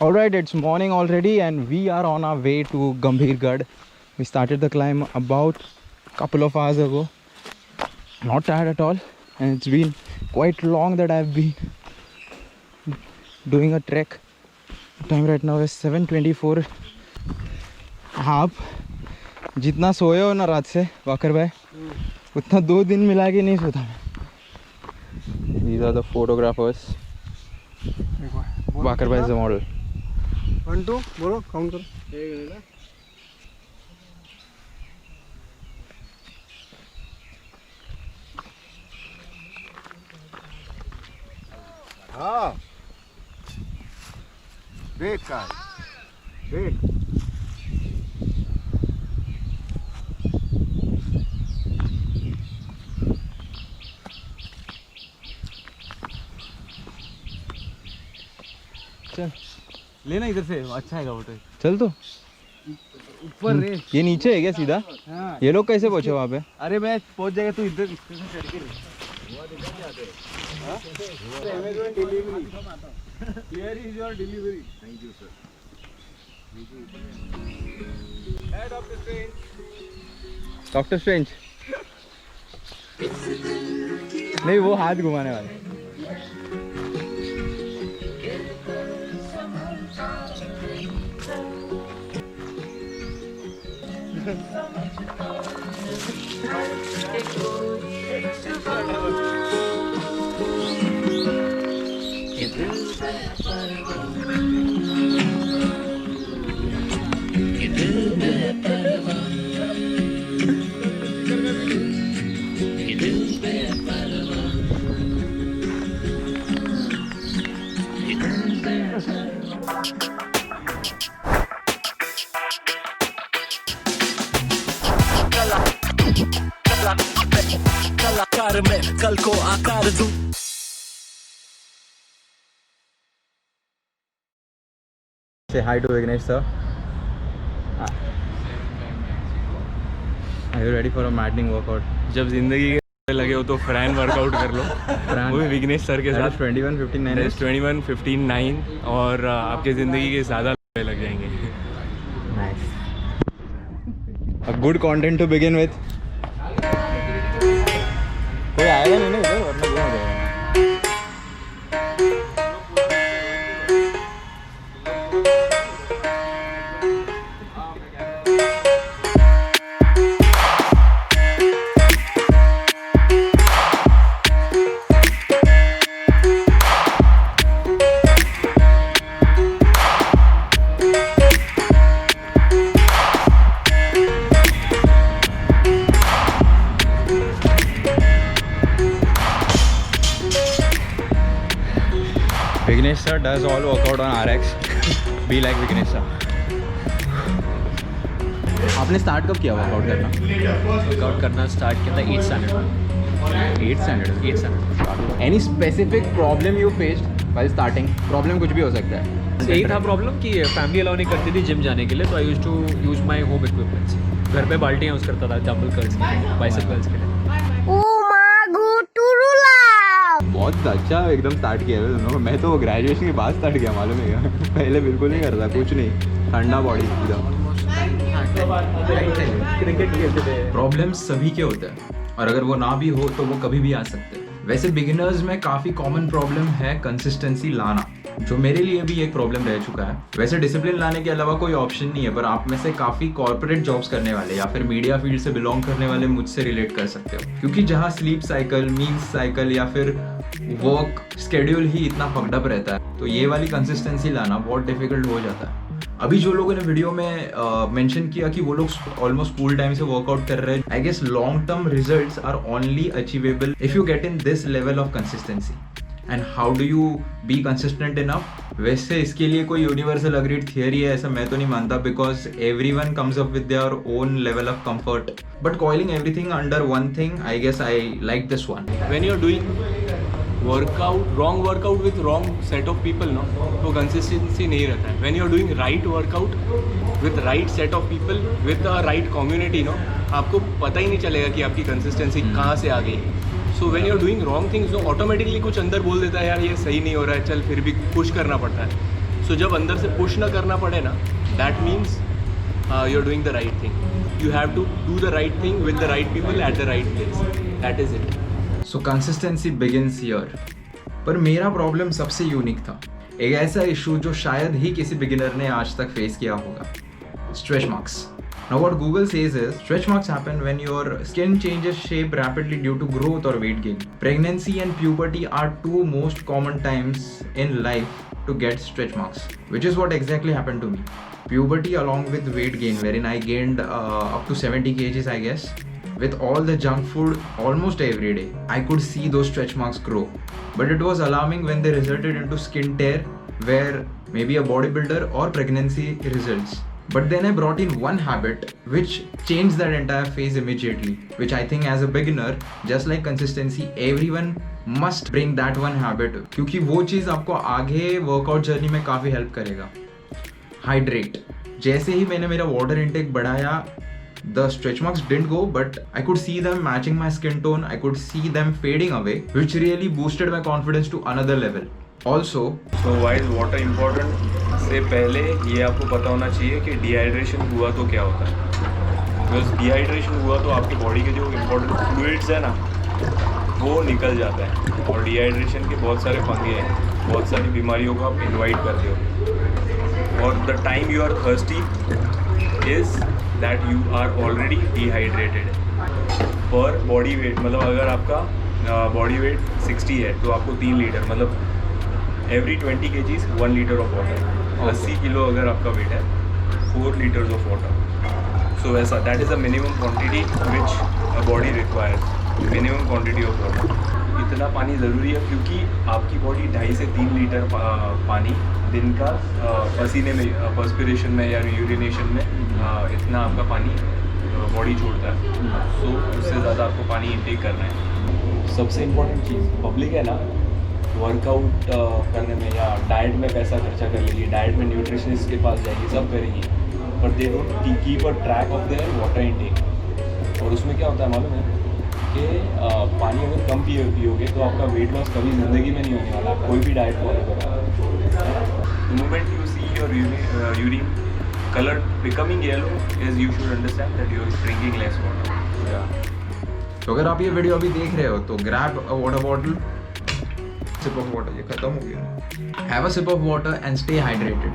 Alright, it's morning already and we are on our way to Gambhirgarh. We started the climb about a couple of hours ago. Not tired at all, and it's been quite long that I've been doing a trek. The time right now is 7:24. आप जितना सोए हो ना रात से walker भाई उतना 2 दिन मिला के नहीं सोता मैं. These are the photographers. Walker भाई is the model. 1 2 बोलो काउंट करो. हाँ देख का देख चल लेना इधर से अच्छा है फोटो. चल तो ऊपर रे. ये नीचे है क्या सीधा? हाँ. ये लोग कैसे पहुंचे वहाँ पे? अरे मैं पहुंच जाएगा तू इधर चढ़ के Amazon delivery. Here is your delivery. Thank you sir. Head of the train. Doctor strange नहीं, वो हाथ घुमाने वाले. कलाकार में कल को आकार दूं. Say hi to Vignesh sir. Are you ready for a maddening workout? जब जिंदगी के लगे हो तो फ्रैन वर्कआउट कर लो. Fran. वो भी विघ्नेश सर के साथ. 21:59. 21:59 और आपके ज़िंदगी के ज़्यादा लग जाएंगे. Nice. A good content to begin with. कोई आएगा नहीं ना इधर, वरना ये हो जाएगा. Vignesh sir does all workout on RX. Be like Vignesh sir. आपने स्टार्ट कब किया वर्कआउट करना? वर्कआउट करना स्टार्ट किया था 8th standard. 8th standard. Any specific problem you faced while starting? Problem कुछ भी हो सकता है. यही था प्रॉब्लम कि फैमिली अलाउ नहीं करती थी जिम जाने के लिए, तो I use to use my home equipments. घर पे बाल्टियाँ यूज़ करता था डंबल कर्ल्स के लिए, बाइसेप कर्ल्स के लिए. बहुत अच्छा एकदम स्टार्ट किया है दोनों. मैं तो ग्रेजुएशन के बाद स्टार्ट किया, मालूम है क्या? पहले बिल्कुल नहीं करता, कुछ नहीं, ठंडा बॉडी एकदम. क्रिकेट खेलते थे. प्रॉब्लम्स सभी के होते हैं और अगर वो ना भी हो तो वो कभी भी आ सकते हैं. वैसे बिगिनर्स में काफ़ी कॉमन प्रॉब्लम है कंसिस्टेंसी लाना, जो मेरे लिए भी एक प्रॉब्लम रह चुका है. वैसे डिसिप्लिन लाने के अलावा कोई ऑप्शन नहीं है, पर आप में से काफ़ी कॉर्पोरेट जॉब्स करने वाले या फिर मीडिया फील्ड से बिलोंग करने वाले मुझसे रिलेट कर सकते हो, क्योंकि जहाँ स्लीप साइकिल, मील्स साइकिल या फिर वर्क स्केड्यूल ही इतना फकडअप रहता है, तो ये वाली कंसिस्टेंसी लाना बहुत डिफिकल्ट हो जाता है. अभी जो लोगों ने वीडियो में मेंशन किया कि वो लोग ऑलमोस्ट स्कूल टाइम से वर्कआउट कर रहे हैं, I guess long term results are only achievable if you get in this level of consistency. And how do you be consistent enough? वैसे इसके लिए कोई यूनिवर्सल अग्रीड थियरी है ऐसा मैं तो नहीं मानता, because everyone comes up with their own level of comfort. But coiling everything under one thing, I guess I like this one. When you're doing wrong workout with wrong set of people, no, तो consistency नहीं रहता है. When you're doing right workout with right set of people, with the right community, no, आपको पता ही नहीं चलेगा कि आपकी consistency कहाँ से आ गई. So when you're doing wrong things, no, automatically कुछ अंदर बोल देता है यार ये सही नहीं हो रहा है, चल फिर भी पुश करना पड़ता है. सो जब अंदर से पुश ना करना पड़े ना, that means you are doing the right thing. You have to do the right thing with the right people at the right place. That is it. So consistency begins here. पर मेरा problem सबसे unique था. एक ऐसा issue जो शायद ही किसी beginner ने आज तक फेस किया होगा. Stretch marks. Now what Google says is stretch marks happen when your skin changes shape rapidly due to growth or weight gain. Pregnancy and puberty are two most common times in life to get stretch marks, which is what exactly happened to me. Puberty along with weight gain, wherein I gained up to 70 kgs I guess. With all the junk food almost every day, I could see those stretch marks grow. But it was alarming when they resulted into skin tear, where maybe a bodybuilder or pregnancy results. But then I brought in one habit which changed that entire phase immediately, which I think as a beginner, just like consistency, everyone must bring that one habit, क्योंकि वो चीज़ आपको आगे workout journey में काफ़ी help करेगा. Hydrate. जैसे ही मैंने मेरा वाटर इनटेक बढ़ाया, the stretch marks didn't go, but I could see them matching my skin tone. I could see them fading away, which really boosted my confidence to another level. Also, so why is water important से पहले ये आपको पता होना चाहिए कि dehydration हुआ तो क्या होता है. बिकॉज डिहाइड्रेशन हुआ तो आपकी बॉडी के जो इम्पोर्टेंट फ्लूइड्स है ना, वो निकल जाता है. और डिहाइड्रेशन के बहुत सारे पंगे हैं, बहुत सारी बीमारियों को आप इन्वाइट करते हो. और the time you are thirsty is that you are already dehydrated. पर बॉडी वेट, मतलब अगर आपका बॉडी वेट 60 है तो आपको 3 लीटर, मतलब every 20 kgs 1 litre of water. 80 kilo अगर आपका वेट है, 4 लीटर्स ऑफ वाटर. सो वैसा that is the minimum quantity which a body requires. Minimum quantity of water. इतना पानी ज़रूरी है क्योंकि आपकी बॉडी 2.5 से 3 लीटर पानी दिन का पसीने में, पर्स्पिरेशन में या यूरिनेशन में इतना आपका पानी बॉडी छोड़ता है. सो उससे ज़्यादा आपको पानी इनटेक करना है. सबसे इम्पोर्टेंट चीज़ पब्लिक है ना, वर्कआउट करने में या डाइट में पैसा खर्चा कर लेगी, डाइट में न्यूट्रिशनिस्ट के पास जाएगी, सब करेगी, पर they don't keep a track of their water intake. और उसमें क्या होता है मालूम है कि पानी अगर कम पियोगे तो आपका वेट लॉस कभी ज़िंदगी में नहीं होने वाला, कोई भी डाइट फॉलो करो. The moment you see your urine colour becoming yellow is you should understand that you are drinking less water. तो अगर आप ये वीडियो अभी देख रहे हो तो grab a water bottle, sip of water. ये खत्म हो गया. Have a sip of water and stay hydrated.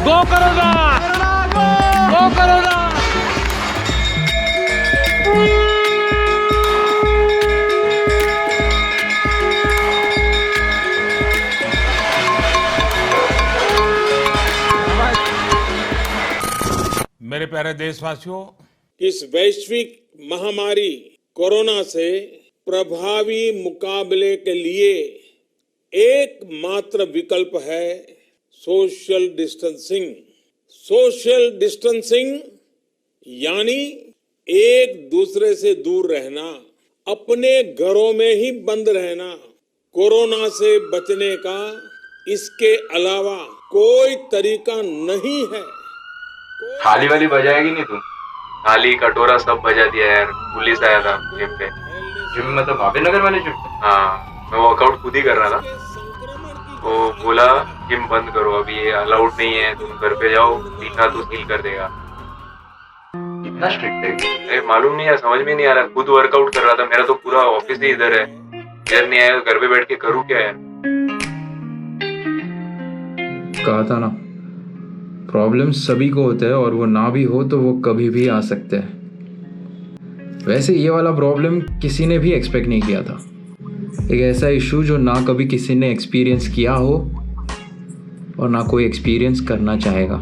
Go Corona! Go Corona! मेरे प्यारे देशवासियों, इस वैश्विक महामारी कोरोना से प्रभावी मुकाबले के लिए एकमात्र विकल्प है सोशल डिस्टेंसिंग. सोशल डिस्टेंसिंग यानी एक दूसरे से दूर रहना, अपने घरों में ही बंद रहना. कोरोना से बचने का इसके अलावा कोई तरीका नहीं है. थाली वाली बजाएगी नहीं तू? थाली कटोरा सब बजा दिया यार. पुलिस आया था जिम पे. जिम मतलब भावेनगर वाले जिम? हाँ, मैं वर्कआउट खुद ही कर रहा था. वो बोला जिम बंद करो, अभी ये अलाउड नहीं है, तुम घर पे जाओ, तीखा तो सील कर देगा. इतना स्ट्रिक्ट है? अरे मालूम नहीं यार, समझ में नहीं आ रहा. खुद वर्कआउट कर रहा था, मेरा तो पूरा ऑफिस ही इधर है. इधर नहीं आया, घर पे बैठ के करूँ क्या यार? कहा था ना, प्रॉब्लम सभी को होता है और वो ना भी हो तो वो कभी भी आ सकते हैं. वैसे ये वाला प्रॉब्लम किसी ने भी एक्सपेक्ट नहीं किया था. एक ऐसा इशू जो ना कभी किसी ने एक्सपीरियंस किया हो और ना कोई एक्सपीरियंस करना चाहेगा.